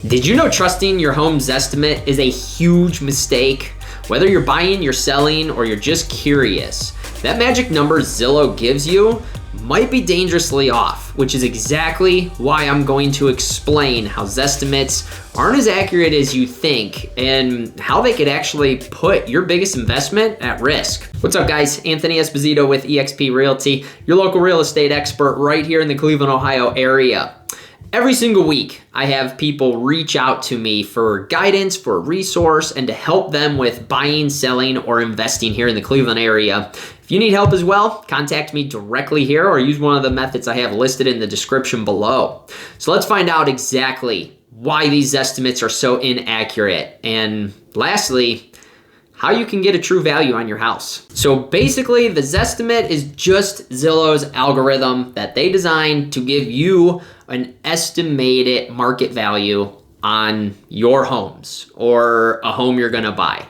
Did you know trusting your home's estimate is a huge mistake? Whether you're buying, you're selling, or you're just curious, that magic number Zillow gives you might be dangerously off, which is exactly why I'm going to explain how Zestimates aren't as accurate as you think and how they could actually put your biggest investment at risk. What's up, guys? Anthony Esposito with eXp Realty, your local real estate expert right here in the Cleveland, Ohio area. Every single week, I have people reach out to me for guidance, for a resource, and to help them with buying, selling, or investing here in the Cleveland area. If you need help as well, contact me directly here or use one of the methods I have listed in the description below. So let's find out exactly why these estimates are so inaccurate. And lastly, how you can get a true value on your house. So basically, the Zestimate is just Zillow's algorithm that they designed to give you an estimated market value on your homes or a home you're gonna buy.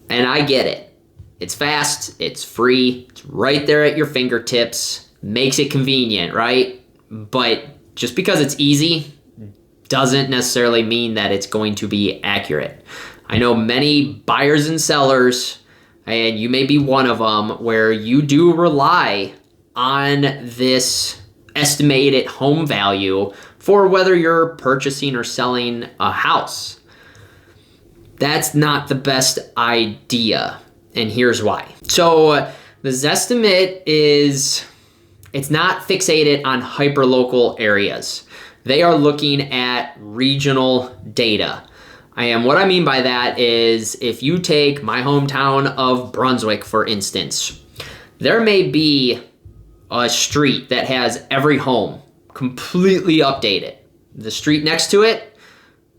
And I get it. It's fast, it's free, it's right there at your fingertips, makes it convenient, right? But just because it's easy doesn't necessarily mean that it's going to be accurate. I know many buyers and sellers, and you may be one of them, where you do rely on this estimated home value for whether you're purchasing or selling a house. That's not the best idea, and here's why. So the Zestimate it's not fixated on hyperlocal areas. They are looking at regional data. And what I mean by that is if you take my hometown of Brunswick, for instance, there may be a street that has every home completely updated. The street next to it,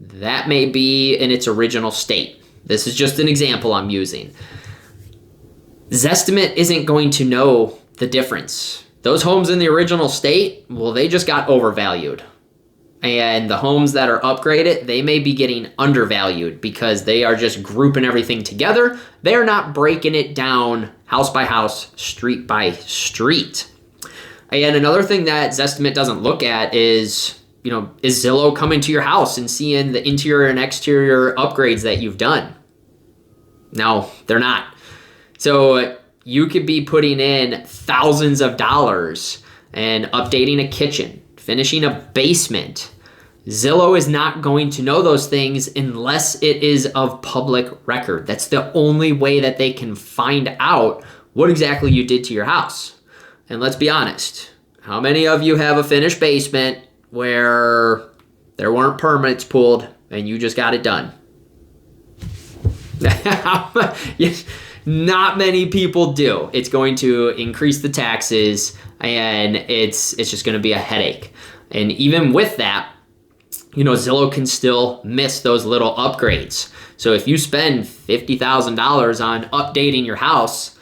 that may be in its original state. This is just an example I'm using. Zestimate isn't going to know the difference. Those homes in the original state, well, they just got overvalued. And the homes that are upgraded, they may be getting undervalued because they are just grouping everything together. They're not breaking it down house by house, street by street. And another thing that Zestimate doesn't look at is, is Zillow coming to your house and seeing the interior and exterior upgrades that you've done? No, they're not. So you could be putting in thousands of dollars and updating a kitchen, finishing a basement. Zillow is not going to know those things unless it is of public record. That's the only way that they can find out what exactly you did to your house. And let's be honest, how many of you have a finished basement where there weren't permits pulled and you just got it done? Not many people do. It's going to increase the taxes and it's just going to be a headache. And even with that, Zillow can still miss those little upgrades. So if you spend $50,000 on updating your house,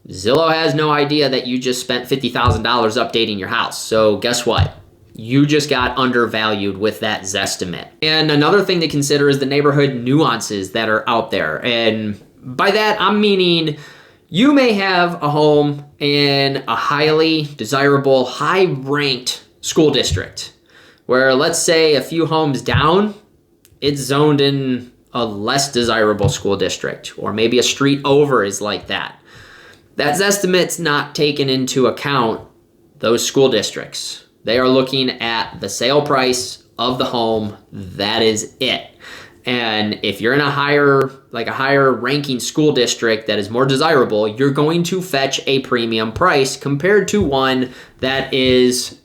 Zillow has no idea that you just spent $50,000 updating your house. So guess what? You just got undervalued with that Zestimate. And another thing to consider is the neighborhood nuances that are out there. And by that, I'm meaning you may have a home in a highly desirable, high-ranked school district where, let's say, a few homes down, it's zoned in a less desirable school district, or maybe a street over is like that. That Zestimate's not taken into account those school districts. They are looking at the sale price of the home. That is it. And if you're in a higher ranking school district that is more desirable, you're going to fetch a premium price compared to one that is,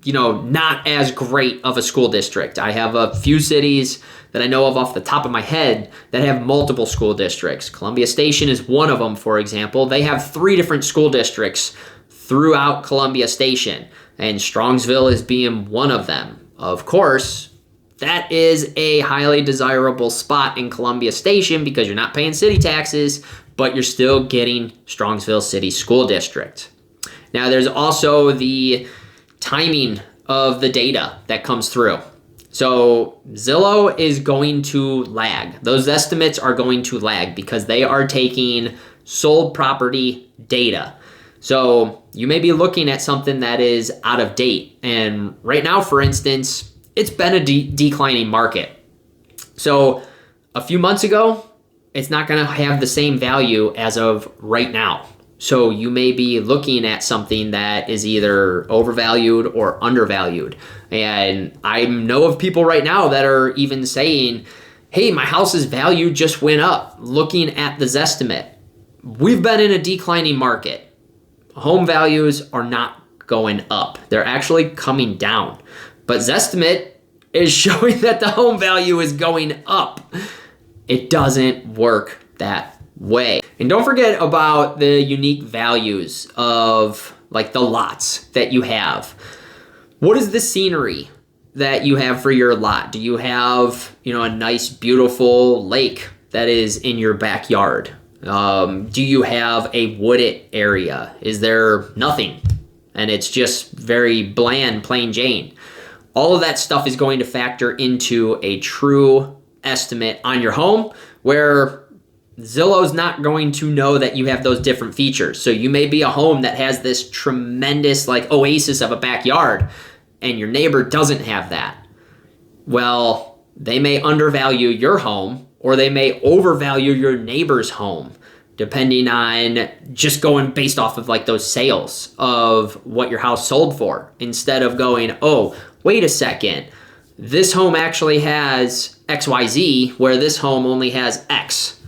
not as great of a school district. I have a few cities that I know of off the top of my head that have multiple school districts. Columbia Station is one of them, for example. They have 3 different school districts throughout Columbia Station, and Strongsville is being one of them. Of course, that is a highly desirable spot in Columbia Station because you're not paying city taxes, but you're still getting Strongsville City School District. Now, there's also the timing of the data that comes through. So Zillow is going to lag. Those estimates are going to lag because they are taking sold property data. So you may be looking at something that is out of date. And right now, for instance, it's been a declining market. So a few months ago, it's not going to have the same value as of right now. So you may be looking at something that is either overvalued or undervalued. And I know of people right now that are even saying, hey, my house's value just went up, looking at the Zestimate. We've been in a declining market. Home values are not going up. They're actually coming down. But Zestimate is showing that the home value is going up. It doesn't work that way. And don't forget about the unique values of like the lots that you have. What is the scenery that you have for your lot? Do you have, a nice, beautiful lake that is in your backyard? Do you have a wooded area? Is there nothing? And it's just very bland, plain Jane. All of that stuff is going to factor into a true estimate on your home, where Zillow's not going to know that you have those different features. So you may be a home that has this tremendous like oasis of a backyard, and your neighbor doesn't have that. Well, they may undervalue your home, or they may overvalue your neighbor's home, depending on just going based off of like those sales of what your house sold for, instead of going, oh, wait a second, this home actually has XYZ, where this home only has X.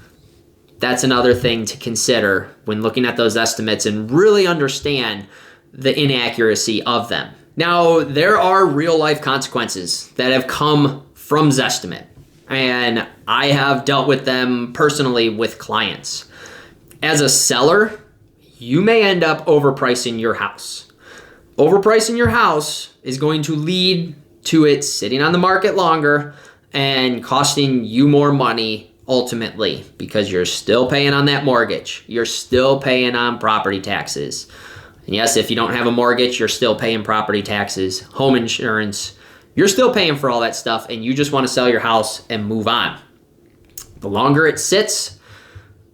That's another thing to consider when looking at those estimates and really understand the inaccuracy of them. Now, there are real life consequences that have come from Zestimate, and I have dealt with them personally with clients. As a seller, you may end up overpricing your house. Overpricing your house is going to lead to it sitting on the market longer and costing you more money ultimately, because you're still paying on that mortgage. You're still paying on property taxes. And yes, if you don't have a mortgage, you're still paying property taxes, home insurance. You're still paying for all that stuff, and you just want to sell your house and move on. The longer it sits,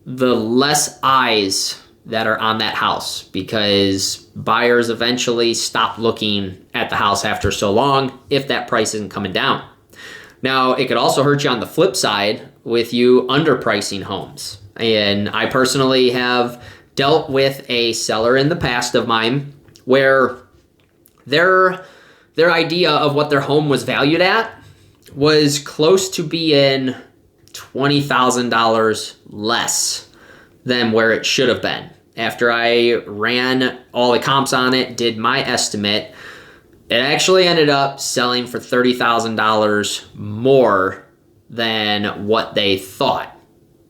the less eyes that are on that house, because buyers eventually stop looking at the house after so long if that price isn't coming down. Now, it could also hurt you on the flip side with you underpricing homes. And I personally have dealt with a seller in the past of mine where their idea of what their home was valued at was close to being $20,000 less than where it should have been. After I ran all the comps on it, did my estimate, it actually ended up selling for $30,000 more than what they thought.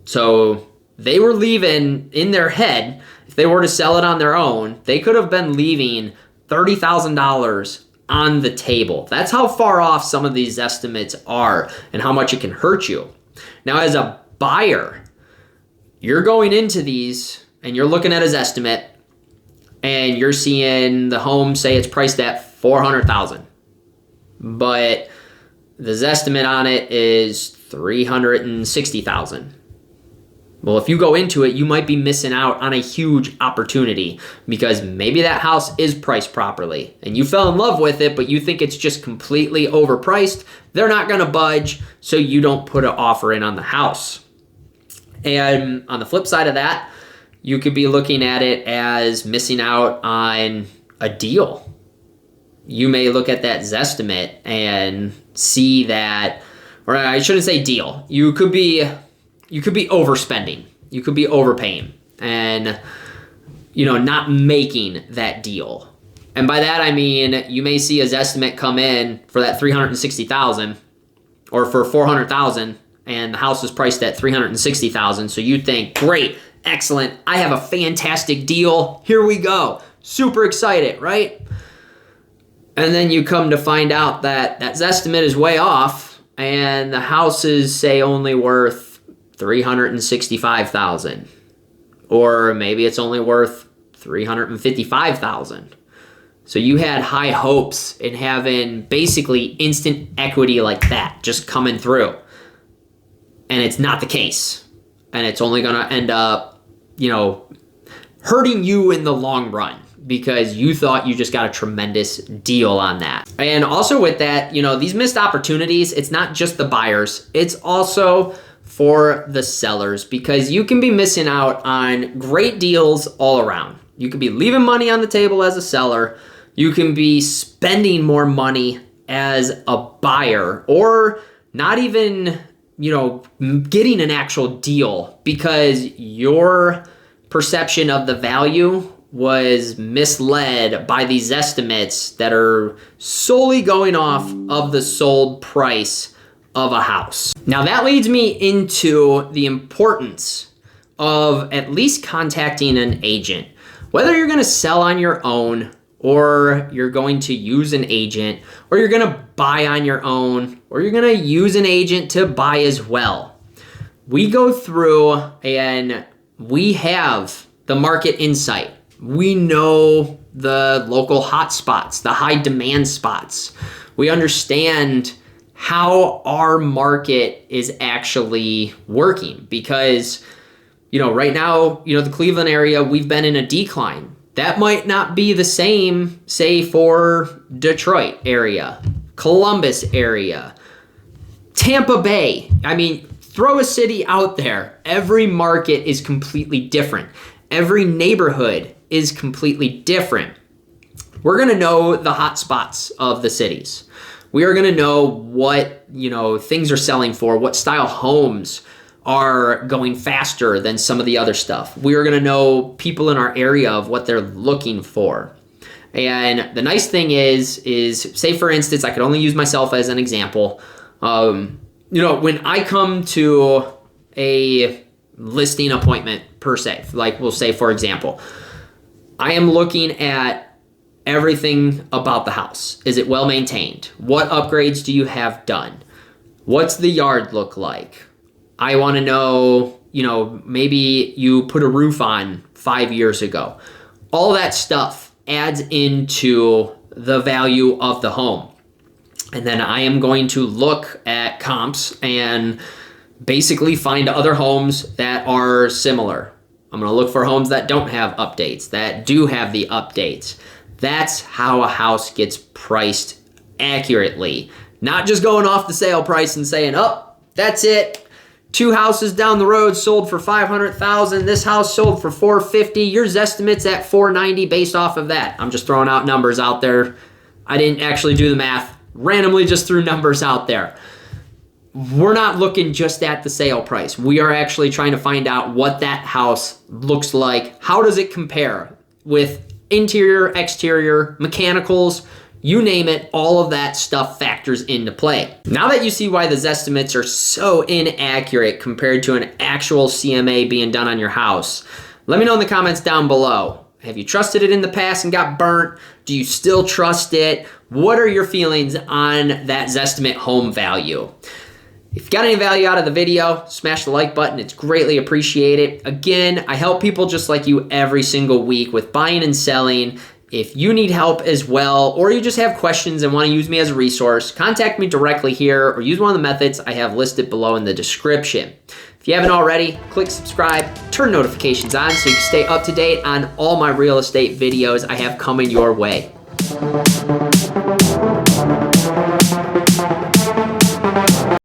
So they were leaving in their head, if they were to sell it on their own, they could have been leaving $30,000 on the table. That's how far off some of these estimates are and how much it can hurt you. Now, as a buyer, you're going into these and you're looking at his estimate and you're seeing the home say it's priced at $400,000, but the Zestimate on it is $360,000. Well, if you go into it, you might be missing out on a huge opportunity, because maybe that house is priced properly and you fell in love with it, but you think it's just completely overpriced. They're not going to budge, so you don't put an offer in on the house. And on the flip side of that, you could be looking at it as missing out on a deal. You may look at that Zestimate and see that, or I shouldn't say deal. You could be overspending. You could be overpaying and, not making that deal. And by that, I mean, you may see a Zestimate come in for that $360,000 or for $400,000, and the house is priced at $360,000. So you think, great, excellent. I have a fantastic deal. Here we go. Super excited, right? And then you come to find out that that Zestimate is way off, and the house is, say, only worth $365,000, or maybe it's only worth $355,000. So you had high hopes in having basically instant equity like that just coming through, and it's not the case, and it's only going to end up, hurting you in the long run, because you thought you just got a tremendous deal on that. And also with that, you know, these missed opportunities, it's not just the buyers, it's also for the sellers, because you can be missing out on great deals all around. You could be leaving money on the table as a seller. You can be spending more money as a buyer, or not even, you know, getting an actual deal because your perception of the value was misled by these estimates that are solely going off of the sold price of a house. Now that leads me into the importance of at least contacting an agent. Whether you're gonna sell on your own, or you're going to use an agent, or you're gonna buy on your own, or you're gonna use an agent to buy as well. We go through and we have the market insight. We know the local hot spots, the high demand spots. We understand how our market is actually working, because, you know, right now, you know, the Cleveland area, we've been in a decline. That might not be the same, say, for Detroit area, Columbus area, Tampa Bay. I mean, throw a city out there. Every market is completely different. Every neighborhood is completely different. We're gonna know the hot spots of the cities. We are gonna know what, you know, things are selling for, what style homes are going faster than some of the other stuff. We are gonna know people in our area of what they're looking for. And the nice thing is say for instance, I could only use myself as an example. You know, when I come to a listing appointment per se, like we'll say for example, I am looking at everything about the house. Is it well maintained? What upgrades do you have done? What's the yard look like? I want to know, you know, maybe you put a roof on 5 years ago. All that stuff adds into the value of the home. And then I am going to look at comps and basically find other homes that are similar. I'm going to look for homes that don't have updates, that do have the updates. That's how a house gets priced accurately. Not just going off the sale price and saying, oh, that's it. 2 houses down the road sold for $500,000. This house sold for $450,000. Your Zestimates at $490,000 based off of that. I'm just throwing out numbers out there. I didn't actually do the math. Randomly just threw numbers out there. We're not looking just at the sale price. We are actually trying to find out what that house looks like. How does it compare with interior, exterior, mechanicals, you name it, all of that stuff factors into play. Now that you see why the Zestimates are so inaccurate compared to an actual CMA being done on your house, let me know in the comments down below. Have you trusted it in the past and got burnt? Do you still trust it? What are your feelings on that Zestimate home value? If you got any value out of the video, smash the like button. It's greatly appreciated. Again, I help people just like you every single week with buying and selling. If you need help as well, or you just have questions and want to use me as a resource, contact me directly here or use one of the methods I have listed below in the description. If you haven't already, click subscribe, turn notifications on so you can stay up to date on all my real estate videos I have coming your way.